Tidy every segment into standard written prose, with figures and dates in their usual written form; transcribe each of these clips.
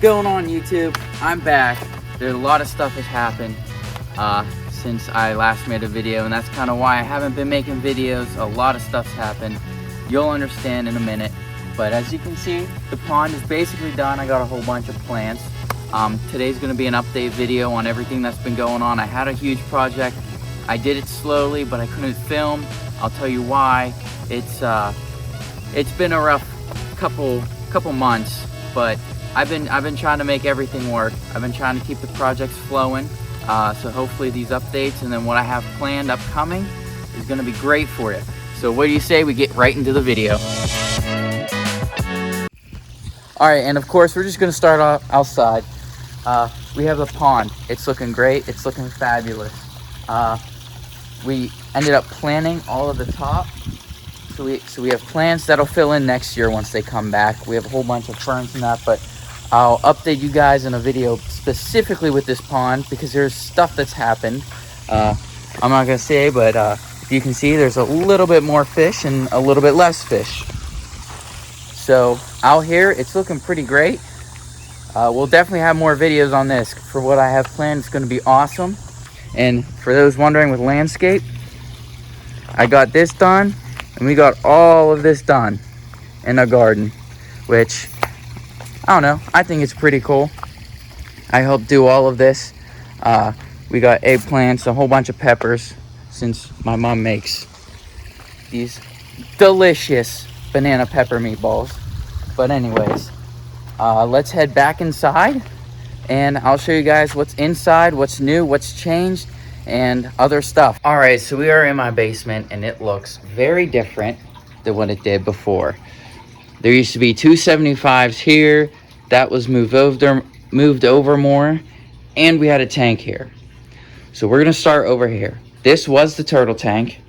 going on, YouTube? I'm back. There's a lot of stuff has happened since I last made a video, and that's kind of why I haven't been making videos. A lot of stuff's happened. You'll understand in a minute. But as you can see, the pond is basically done. I got a whole bunch of plants. Today's going to be an update video on everything that's been going on. I had a huge project. I did it slowly, but I couldn't film. I'll tell you why. It's been a rough couple months, but I've been trying to make everything work. I've been trying to keep the projects flowing. So hopefully these updates and then what I have planned upcoming is going to be great for you. So what do you say we get right into the video? All right, and of course we're just going to start off outside. We have the pond. It's looking great. It's looking fabulous. We ended up planting all of the top. So we have plants that'll fill in next year once they come back. We have a whole bunch of ferns and that, but I'll update you guys in a video specifically with this pond because there's stuff that's happened. I'm not gonna say, but if you can see, there's a little bit more fish and a little bit less fish. So out here, it's looking pretty great. We'll definitely have more videos on this. For what I have planned, it's gonna be awesome. And for those wondering with landscape, I got this done. And we got all of this done in a garden, which, I don't know, I think it's pretty cool. I helped do all of this. We got eggplants, a whole bunch of peppers, since my mom makes these delicious banana pepper meatballs. But anyways, let's head back inside, and I'll show you guys what's inside, what's new, what's changed, and other stuff. All right, so we are in my basement and it looks very different than what it did before. There used to be two 75s here. That was moved over more, and we had a tank here. So we're gonna start over here. This was the turtle tank,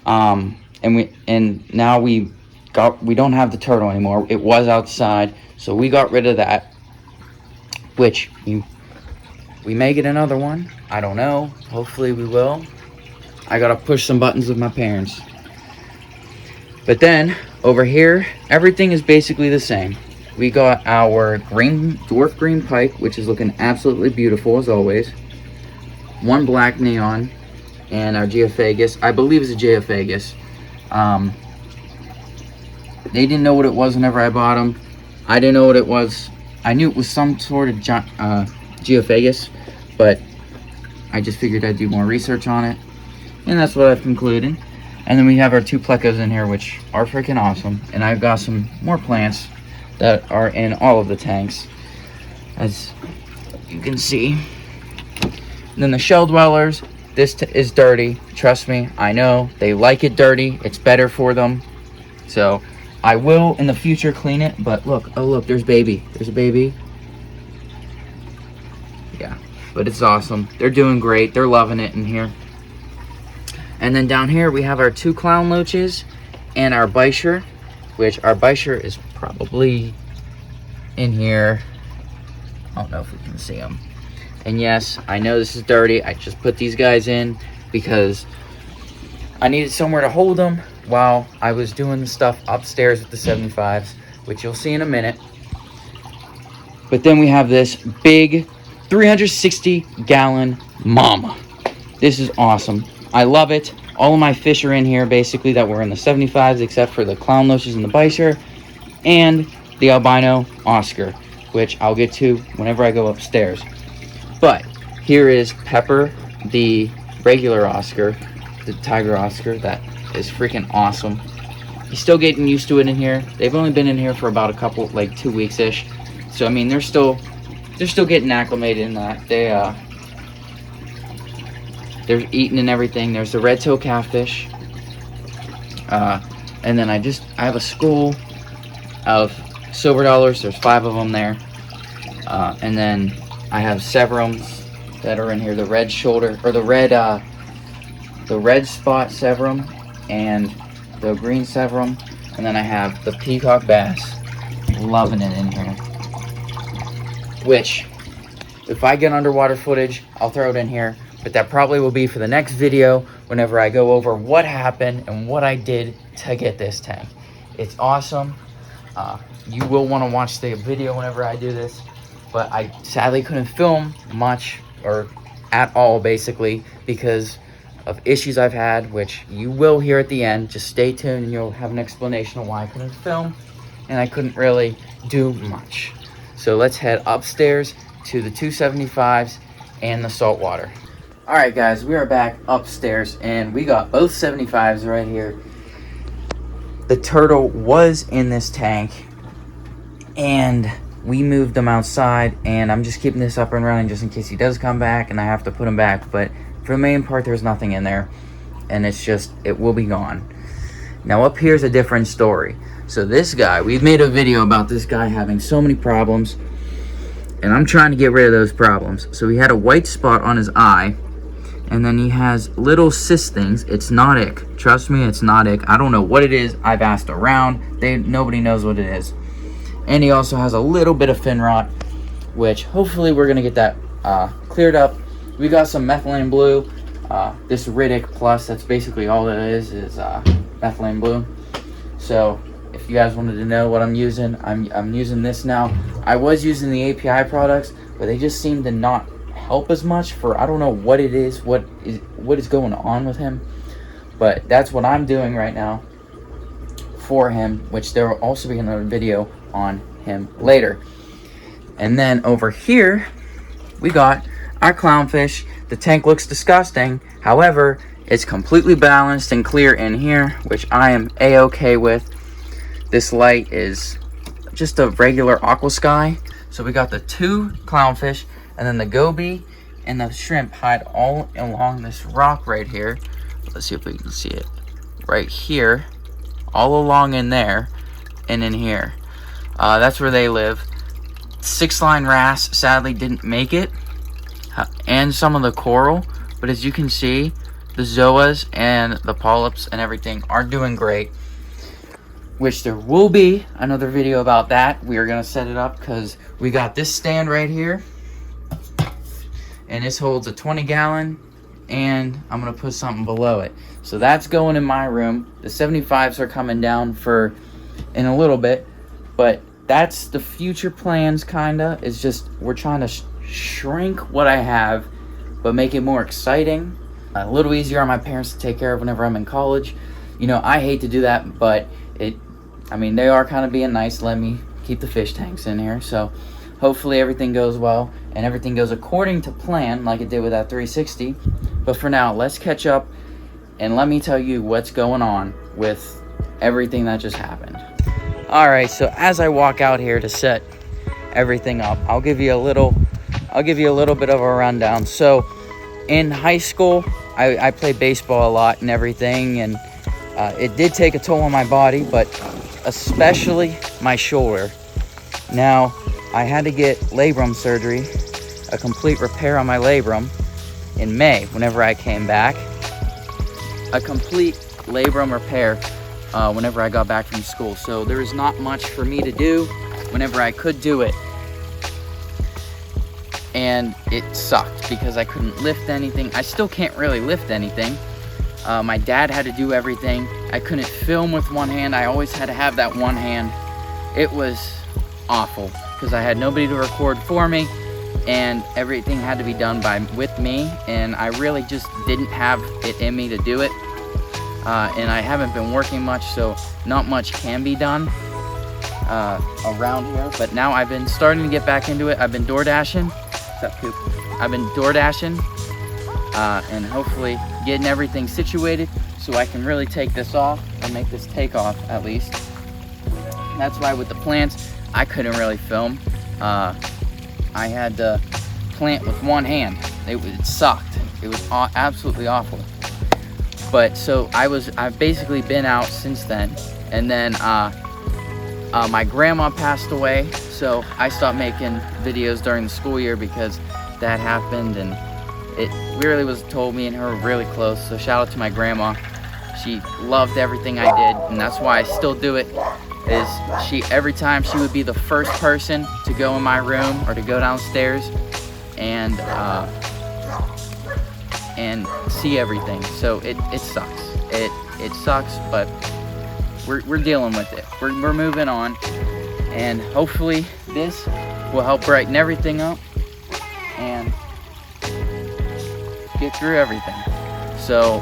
and now we don't have the turtle anymore. It was outside, so we got rid of that, which we may get another one. I don't know. Hopefully we will. I gotta push some buttons with my parents. But then over here, everything is basically the same. We got our dwarf green pike, which is looking absolutely beautiful as always. One black neon, and our geophagus. I believe it's a geophagus. They didn't know what it was whenever I bought them. I didn't know what it was. I knew it was some sort of geophagus, but I just figured I'd do more research on it, and that's what I've concluded. And then we have our two plecos in here, which are freaking awesome, and I've got some more plants that are in all of the tanks, as you can see. And then the shell dwellers, this is dirty. Trust me, I know they like it dirty. It's better for them, so I will in the future clean it. But look, oh look, there's baby. There's a baby. Yeah, but it's awesome. They're doing great. They're loving it in here. And then down here we have our two clown loaches and our Bichir, which our Bichir is probably in here. I don't know if we can see them. And yes, I know this is dirty. I just put these guys in because I needed somewhere to hold them while I was doing the stuff upstairs with the 75s, which you'll see in a minute. But then we have this big 360-gallon mama. This is awesome. I love it. All of my fish are in here basically that were in the 75s, except for the clown loaches and the Bichir and the albino Oscar, which I'll get to whenever I go upstairs. But here is Pepper, the regular Oscar, the tiger Oscar. That is freaking awesome. He's still getting used to it in here. They've only been in here for about a couple, like 2 weeks-ish. So I mean, they're still getting acclimated in that. They're eating and everything. There's the red toe catfish. And then I have a school of silver dollars. There's 5 of them there. And then I have severums that are in here. The red shoulder, or the red spot severum and the green severum. And then I have the peacock bass. Loving it in here. Which, if I get underwater footage, I'll throw it in here. But that probably will be for the next video whenever I go over what happened and what I did to get this tank. It's awesome. You will want to watch the video whenever I do this. but I sadly couldn't film much or at all, basically, because of issues I've had, which you will hear at the end. Just stay tuned and you'll have an explanation of why I couldn't film and I couldn't really do much. So let's head upstairs to the 275s and the saltwater. All right, guys, we are back upstairs and we got both 75s right here. The turtle was in this tank and we moved him outside, and I'm just keeping this up and running just in case he does come back and I have to put him back. But for the main part, there's nothing in there, and it will be gone. Now up here's a different story. So this guy, we've made a video about this guy having so many problems, and I'm trying to get rid of those problems. So he had a white spot on his eye, and then he has little cyst things. It's not ick. Trust me, it's not ick. I don't know what it is. I've asked around. Nobody knows what it is. And he also has a little bit of fin rot, which hopefully we're going to get that cleared up. We got some methylene blue. This Riddick Plus, that's basically all it is methylene blue. So if you guys wanted to know what I'm using, I'm using this now. I was using the API products, but they just seem to not help as much for, I don't know what it is, what is going on with him. But that's what I'm doing right now for him, which there will also be another video on him later. And then over here we got our clownfish. The tank looks disgusting, however it's completely balanced and clear in here, which I am a-okay with. This light is just a regular aqua sky. So we got the 2 clownfish, and then the goby and the shrimp hide all along this rock right here. Let's see if we can see it right here, all along in there and in here. That's where they live. 6-line wrasse sadly didn't make it, and some of the coral, but as you can see, the zoas and the polyps and everything are doing great, which there will be another video about that. We are going to set it up because we got this stand right here, and this holds a 20-gallon, and I'm going to put something below it. So that's going in my room. The 75s are coming down in a little bit, but that's the future plans, kinda. It's just we're trying to shrink what I have, but make it more exciting, a little easier on my parents to take care of whenever I'm in college. You know, I hate to do that, but they are kind of being nice, let me keep the fish tanks in here. So hopefully everything goes well and everything goes according to plan, like it did with that 360. But for now, let's catch up and let me tell you what's going on with everything that just happened. All right, so as I walk out here to set everything up, I'll give you a little bit of a rundown. So in high school, I played baseball a lot and everything, and it did take a toll on my body, but especially my shoulder. Now, I had to get labrum surgery, a complete repair on my labrum in May whenever I came back. A complete labrum repair whenever I got back from school. So there was not much for me to do whenever I could do it. And it sucked because I couldn't lift anything. I still can't really lift anything. My dad had to do everything. I couldn't film with one hand. I always had to have that one hand. It was awful because I had nobody to record for me, and everything had to be done with me, and I really just didn't have it in me to do it. And I haven't been working much, so not much can be done around here. But now I've been starting to get back into it. I've been door dashing. What's up, Coop? I've been door dashing and hopefully getting everything situated so I can really take this off or make this take off at least. That's why with the plants, I couldn't really film. I had to plant with one hand. It sucked. It was absolutely awful. But so I've basically been out since then, and then my grandma passed away, so I stopped making videos during the school year because that happened, and it really was told me and her were really close. So shout out to my grandma. She loved everything I did, and that's why I still do it. Every time she would be the first person to go in my room or to go downstairs and see everything. So it sucks. It sucks, but we're dealing with it. We're moving on, and hopefully this will help brighten everything up and get through everything. So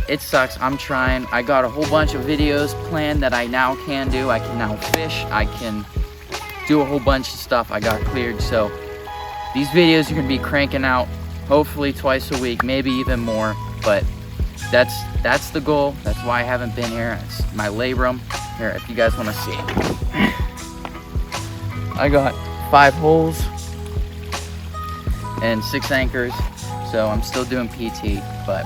it sucks. I'm trying. I got a whole bunch of videos planned that I now can do. I can now fish. I can do a whole bunch of stuff I got cleared. So these videos are gonna be cranking out hopefully twice a week, maybe even more, but that's the goal. That's why I haven't been here. It's my labrum. Here, if you guys want to see. I got 5 holes and 6 anchors, so I'm still doing PT, but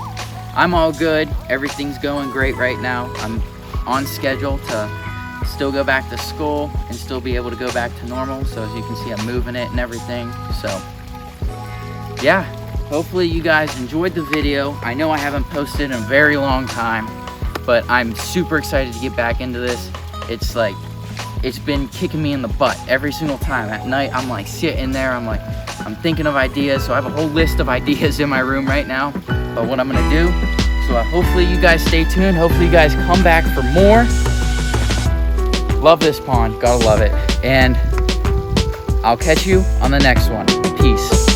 I'm all good. Everything's going great right now. I'm on schedule to still go back to school and still be able to go back to normal. So as you can see, I'm moving it and everything. So yeah, hopefully you guys enjoyed the video. I know I haven't posted in a very long time, but I'm super excited to get back into this. It's like, it's been kicking me in the butt every single time. At night, I'm like sitting there, I'm thinking of ideas. So I have a whole list of ideas in my room right now about what I'm gonna do. So hopefully you guys stay tuned. Hopefully you guys come back for more. Love this pond, gotta love it. And I'll catch you on the next one. Peace.